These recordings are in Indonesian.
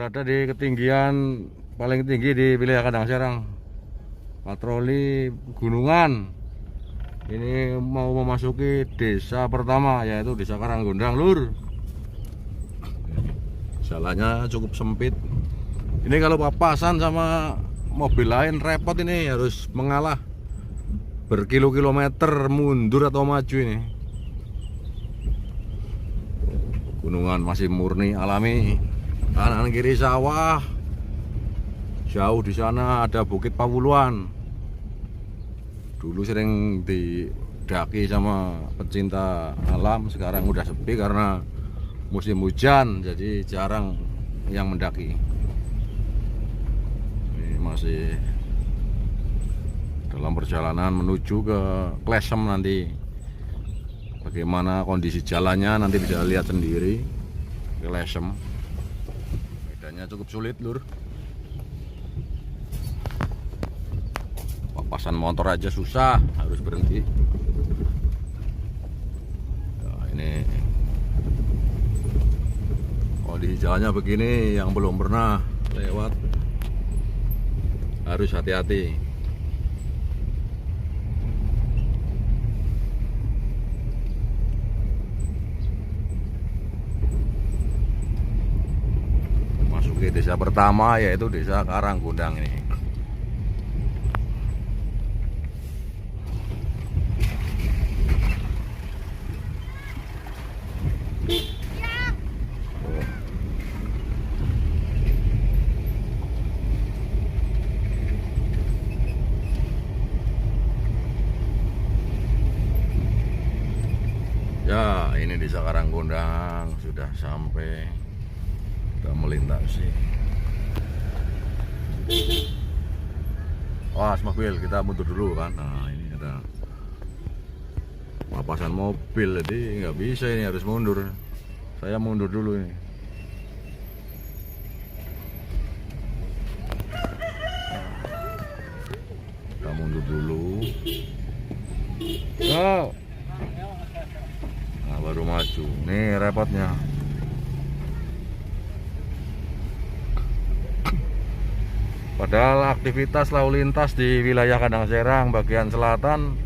berada di ketinggian paling tinggi di wilayah Kadangserang, patroli gunungan. Ini mau memasuki desa pertama, yaitu desa Karanggondang, lur. Jalannya cukup sempit. Ini kalau papasan sama mobil lain repot, ini harus mengalah berkilo-kilometer mundur atau maju ini. Gunungan masih murni alami. Kanan kiri sawah. Jauh di sana ada Bukit Pawuluan. Dulu sering didaki sama pecinta alam, sekarang udah sepi karena musim hujan, jadi jarang yang mendaki. Ini masih dalam perjalanan menuju ke Klesem nanti. Bagaimana kondisi jalannya nanti bisa lihat sendiri. Klesem medannya cukup sulit, lur. Papasan motor aja susah, harus berhenti. Nah, ini kondisi jalannya begini, yang belum pernah lewat harus hati-hati. Masuk ke desa pertama, yaitu desa Karanggondang ini. Ya, ini desa Karanggondang, sudah sampai, sudah melintasi. Wah, mobil kita mundur dulu kan. Nah, ini ada papasan mobil, jadi nggak bisa, ini harus mundur. Saya mundur dulu ini. Kita mundur dulu. Oh. Nah, baru maju. Nih repotnya. Padahal aktivitas lalu lintas di wilayah Kadangserang bagian selatan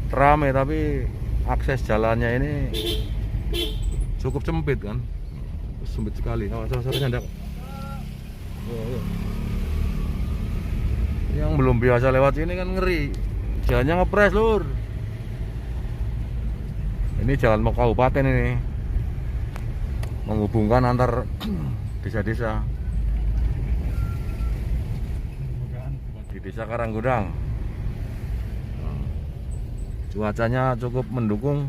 ramai, tapi akses jalannya ini cukup sempit kan. Sempit sekali. Awas-awas. Yang belum biasa lewat sini kan ngeri. Jalannya ngepres, lur. Ini jalan mau kabupaten ini, menghubungkan antar desa-desa di desa Karanggondang. Cuacanya cukup mendukung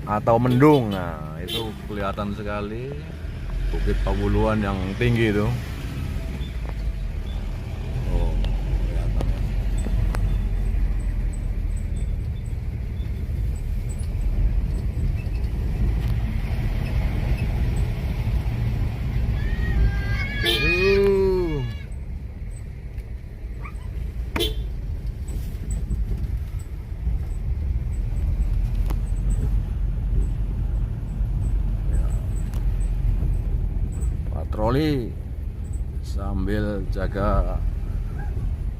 atau mendung. Nah, itu kelihatan sekali Bukit Pawuluan yang tinggi itu. Oh, kelihatan. Patroli sambil jaga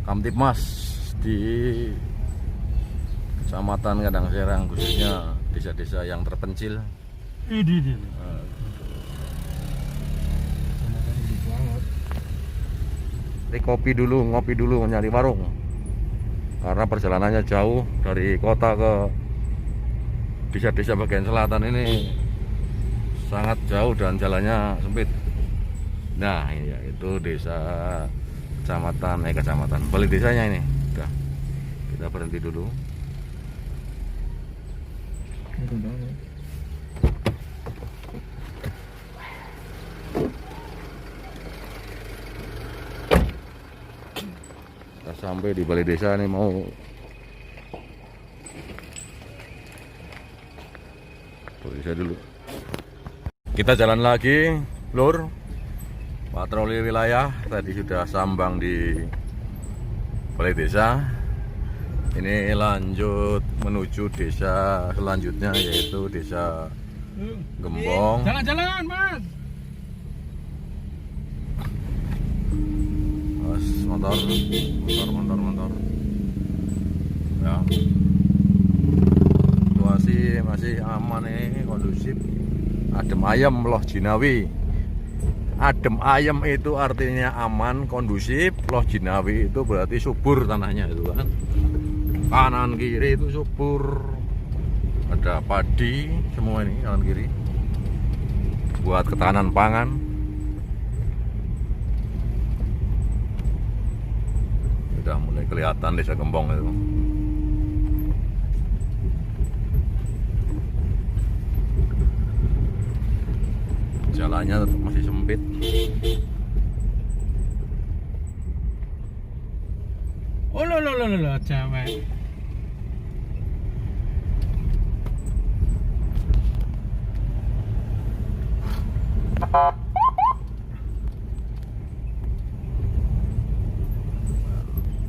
Kamtibmas di Kecamatan Kadangserang, khususnya desa-desa yang terpencil. Ini ngopi dulu nyari warung, karena perjalanannya jauh dari kota ke desa-desa bagian selatan ini, sangat jauh dan jalannya sempit. Nah, ya itu desa kecamatan balik desanya ini. Udah, kita berhenti dulu. Kita sampai di balai desa nih, mau desa dulu. Kita jalan lagi, lur. Patroli wilayah tadi sudah sambang di balai desa. Ini lanjut menuju desa selanjutnya, yaitu desa Gembong. Jalan-jalan, Mas. Awas motor ya. Situasi masih aman nih, kondusif, adem ayem loh Jinawi. Adem ayem itu artinya aman, kondusif. Loh Jinawi itu berarti subur tanahnya itu kan. Kanan kiri itu subur, ada padi semua ini kanan kiri buat ketahanan pangan. Sudah mulai kelihatan desa Gembong itu. Jalannya tetap masih sempit. Oh lo cewek.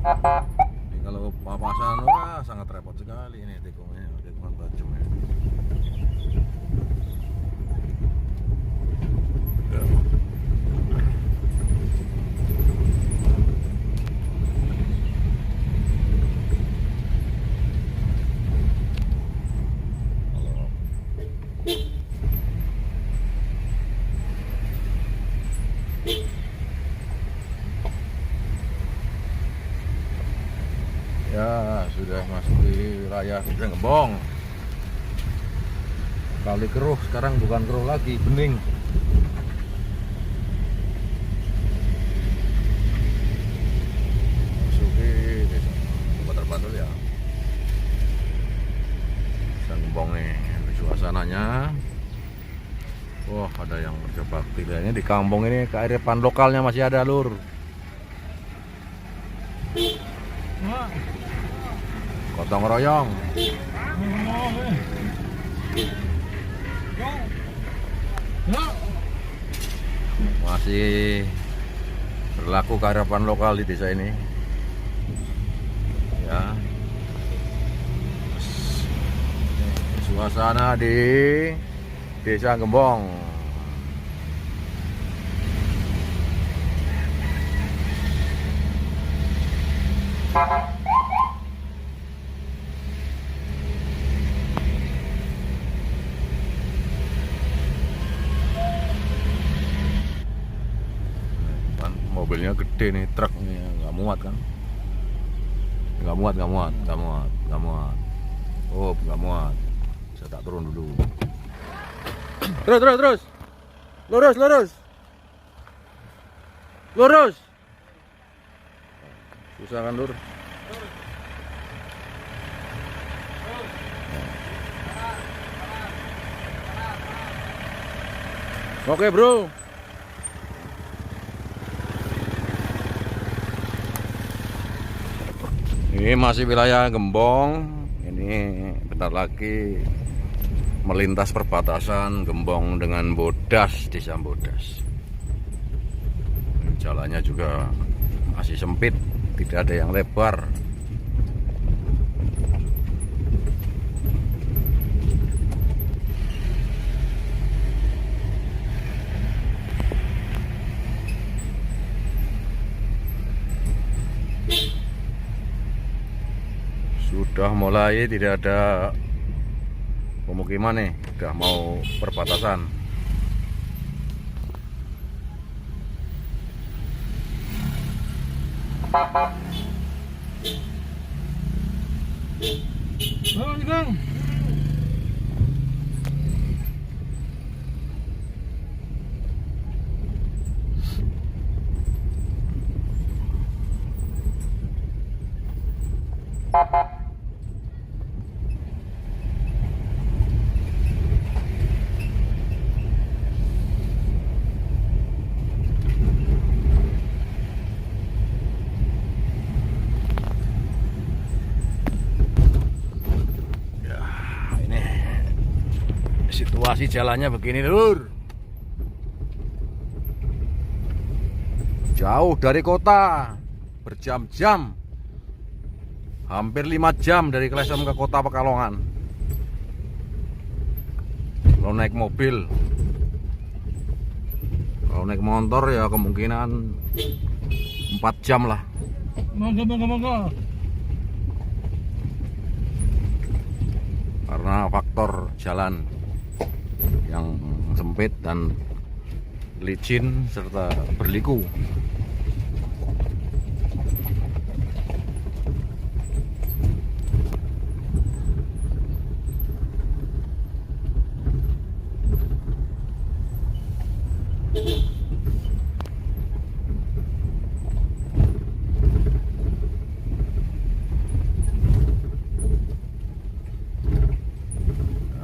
Ini kalau papasan, wah sangat repot sekali ini tikungan tajamnya. Ya, sudah masuk di wilayah Desa Gembong. Kali keruh, sekarang bukan keruh lagi, bening. Masuki desa Kabupaten Bantul ya. Desa Gembong nih, suasananya. Wah, ada yang kerja bakti. Kayaknya di kampung ini kearifan lokalnya masih ada, Lur. Gotong royong. Masih berlaku kearifan lokal di desa ini. Ya. Suasana di Desa Gembong. Mobilnya gede nih, truk nih, nggak muat kan? Nggak muat. Oh, nggak muat. Saya tak turun dulu. Terus. Lurus. Susah kan, Lur? Oke, bro. Ini masih wilayah Gembong. Ini bentar lagi melintas perbatasan Gembong dengan Bodas, Desa Bodas. Jalannya juga masih sempit, tidak ada yang lebar. Sudah mulai tidak ada pemukiman nih, udah mau perbatasan. Oh, Kang. Situasi jalannya begini, Lur. Jauh dari kota, berjam-jam. Hampir 5 jam dari Klesem ke kota Pekalongan. Kalau naik mobil. Kalau naik motor ya kemungkinan 4 jam lah. Monggo, monggo, monggo. Karena faktor jalan yang sempit dan licin serta berliku.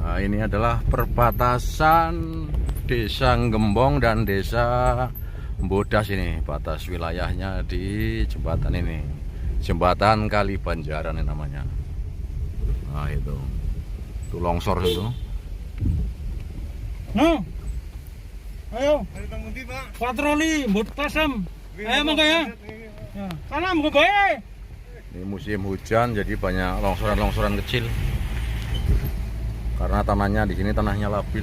Nah, ini adalah perbatasan Desa Gembong dan Desa Bodas. Ini batas wilayahnya di jembatan ini, jembatan Kali Banjaran ini namanya. Nah itu longsor itu. No. Ayo. Patroli, mbut pasem. Ayo monggo ya. Ya, salam monggo bae. Ini musim hujan jadi banyak longsoran-longsoran kecil. Karena tanahnya di sini tanahnya labil.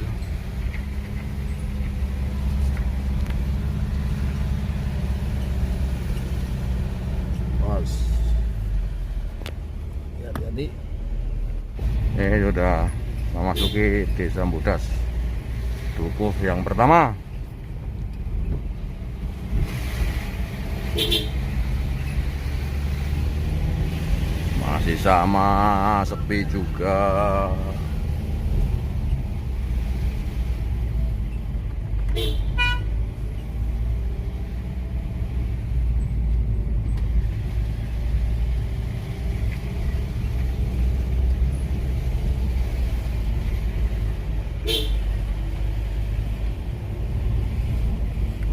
Pas. Hati-hati. Sudah memasuki Desa Bodas. Dukuh yang pertama. Masih sama, sepi juga.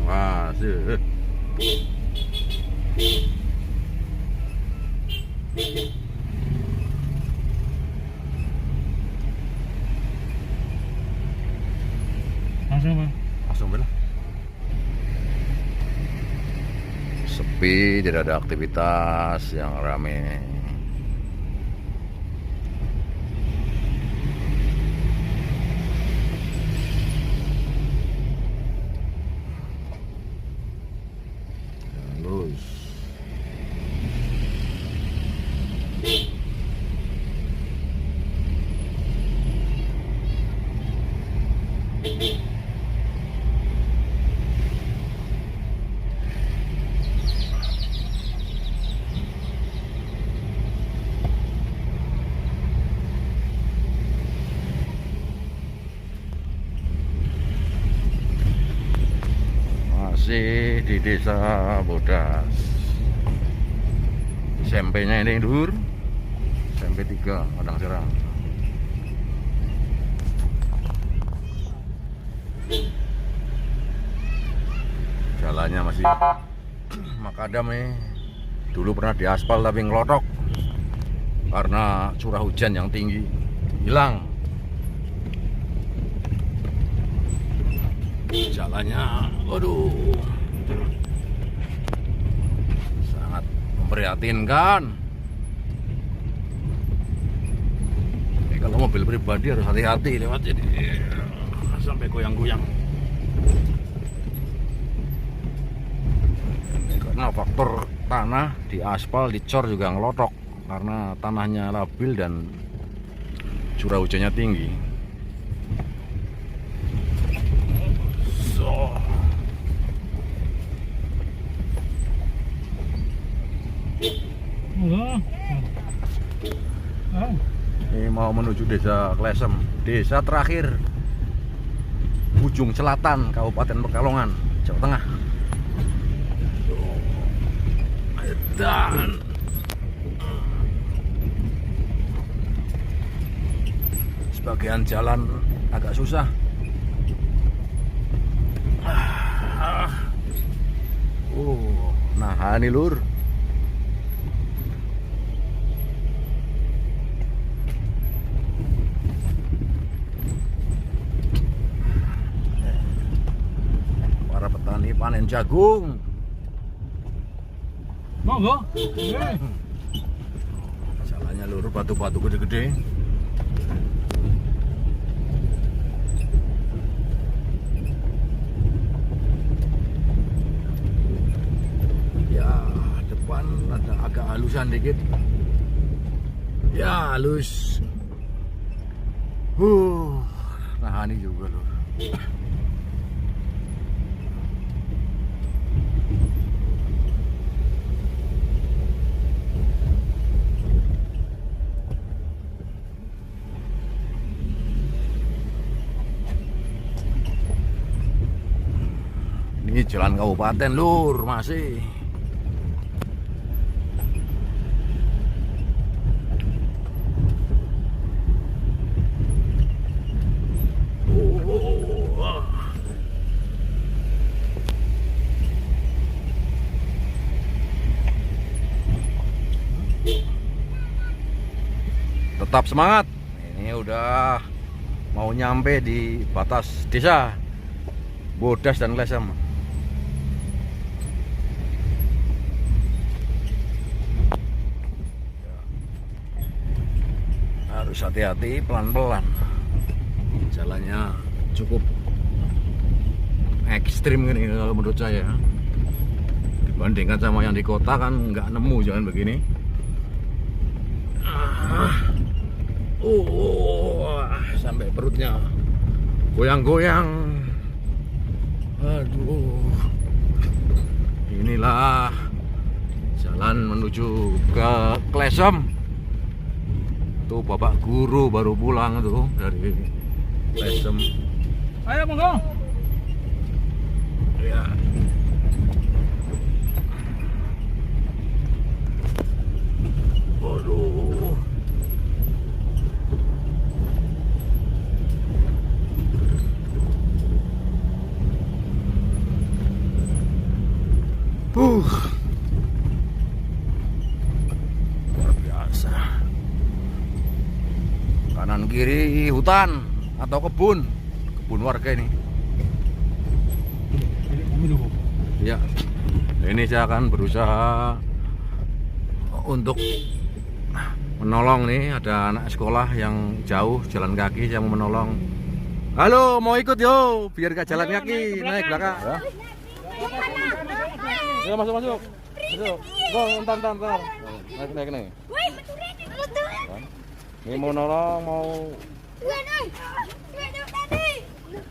Masih. Langsung, Bang. Langsung belah. Sepi, tidak ada aktivitas yang ramai. Terus masih di Desa Bodas. SMP-nya ini dur, SMP 3 Padang Serang. Jalannya masih makadam nih. Dulu pernah diaspal tapi ngelotok karena curah hujan yang tinggi, hilang. Jalannya, waduh, sangat memprihatinkan. Kalau mobil pribadi harus hati-hati lewat, jadi sampai goyang-goyang. Karena faktor tanah di aspal, dicor juga ngelotok karena tanahnya labil dan curah hujannya tinggi. Ini mau menuju Desa Klesem, desa terakhir ujung selatan Kabupaten Pekalongan, Jawa Tengah. Dan sebagian jalan agak susah. Nah ini lur. Para petani panen jagung. Monggo. Jalannya lur, batu-batu gede-gede. Ya. hujan dikit. Ya halus. Nah ini juga loh. Ini jalan kabupaten lur masih. Tetap semangat. Ini udah mau nyampe di batas desa Bodas dan Klesem. Harus hati-hati, pelan-pelan. Jalannya cukup ekstrim gini kalau menurut saya. Dibandingkan sama yang di kota kan nggak nemu jalan begini. Sampai perutnya goyang-goyang. Aduh. Inilah jalan menuju ke Klesem. Tuh bapak guru baru pulang tuh dari Klesem. Ayo monggo. Ya. Waduh. Luar biasa. Kanan kiri hutan atau kebun warga ini. Ya, ini saya akan berusaha untuk menolong nih. Ada anak sekolah yang jauh jalan kaki, saya mau menolong. Halo, mau ikut yo, biar gak jalan kaki, naik belakang. Ya masuk. Masuk. Entar. Naik. Ini mau nolong, mau.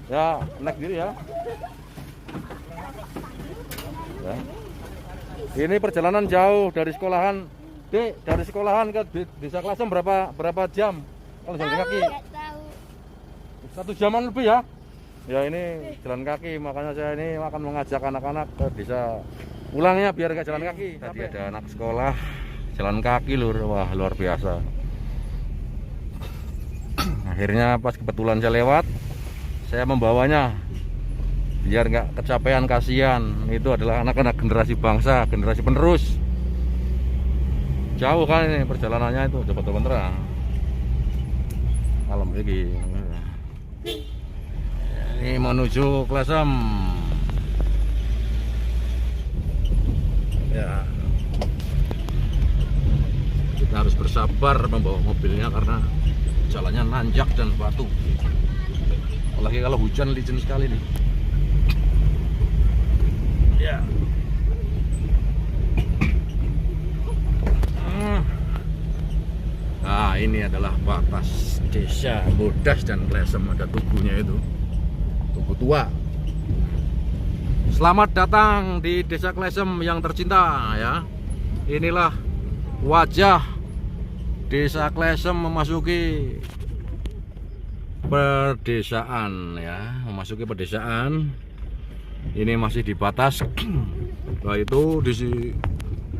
Ya, naik diri ya. Ini perjalanan jauh dari sekolahan. Dek, dari sekolahan ke desa Klesem berapa jam? Kalau jalan kaki? 1 jaman lebih ya. Ya ini jalan kaki, makanya saya ini akan mengajak anak-anak ke desa pulangnya biar gak jalan kaki. Tadi ada anak sekolah jalan kaki lur, wah luar biasa. Akhirnya pas kebetulan saya lewat, saya membawanya biar nggak kecapean, kasihan. Itu adalah anak-anak generasi bangsa, generasi penerus. Jauh kan ini perjalanannya itu, coba terang. Malam lagi. Ini menuju Klesem. Ya. Kita harus bersabar membawa mobilnya karena jalannya nanjak dan batu. Apalagi kalau hujan licin sekali nih. Ya. Nah, ini adalah batas desa Bodas dan Klesem. Ada tugunya itu, tugu tua. Selamat datang di desa Klesem yang tercinta ya. Inilah wajah desa Klesem memasuki pedesaan ya, memasuki pedesaan. Ini masih di batas. Nah itu di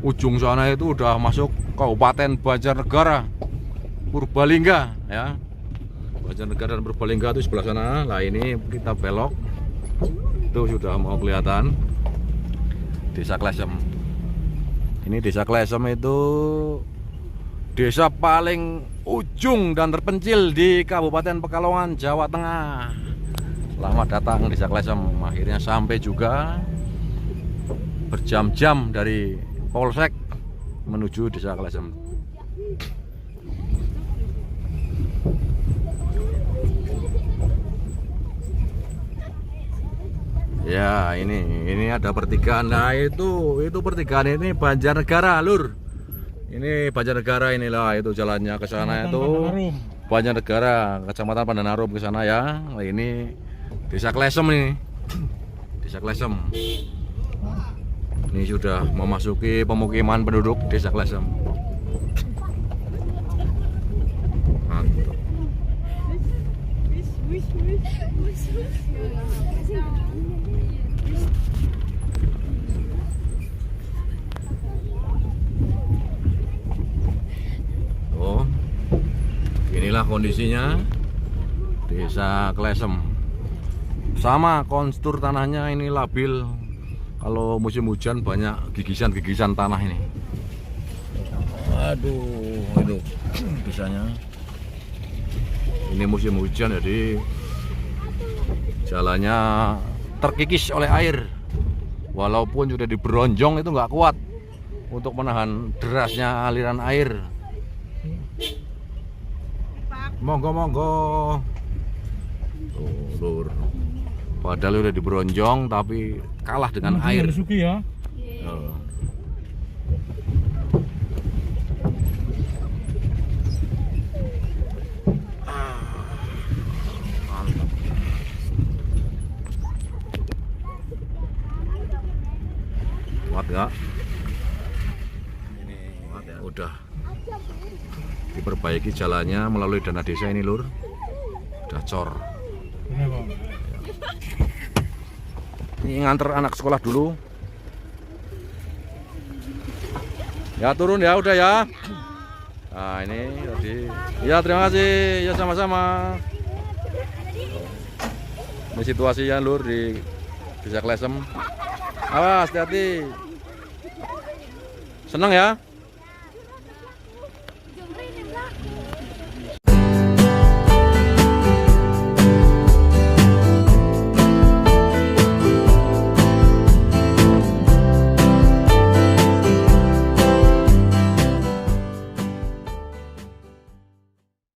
ujung sana itu udah masuk Kabupaten Banjarnegara, Purbalingga ya. Banjarnegara dan Purbalingga itu sebelah sana. Nah ini kita belok. Itu sudah mau kelihatan desa Klesem. Ini desa Klesem itu desa paling ujung dan terpencil di Kabupaten Pekalongan, Jawa Tengah. Selamat datang desa Klesem. Akhirnya sampai juga, berjam-jam dari Polsek menuju desa Klesem. Ya ini ada pertigaan. Nah itu pertigaan ini Banjarnegara lur. Ini Banjarnegara inilah itu jalannya ke sana itu. Pandanarum. Banjarnegara, Kecamatan Pandanarum ke sana ya. Nah, ini Desa Klesem nih. Desa Klesem. Ini sudah memasuki pemukiman penduduk Desa Klesem. Mantap. Oh, inilah kondisinya Desa Klesem. Sama konstur tanahnya ini labil. Kalau musim hujan banyak gigisan-gigisan tanah ini. Aduh, itu desanya. Ini musim hujan jadi jalannya terkikis oleh air. Walaupun sudah diberonjong itu nggak kuat untuk menahan derasnya aliran air. Monggo. Tuh, Lur. Padahal udah diberonjong tapi kalah dengan air. Suki ya. Oh. Mantap. Kuat nggak? Kuat ya, udah diperbaiki jalannya melalui dana desa ini, Lur. Udah cor. Ini, Bang. Ini nganter anak sekolah dulu. Ya turun ya, udah ya. Nah ini tadi. Ya terima kasih. Ya sama-sama. Ini situasinya Lur di Desa Klesem. Awas hati-hati. Seneng ya?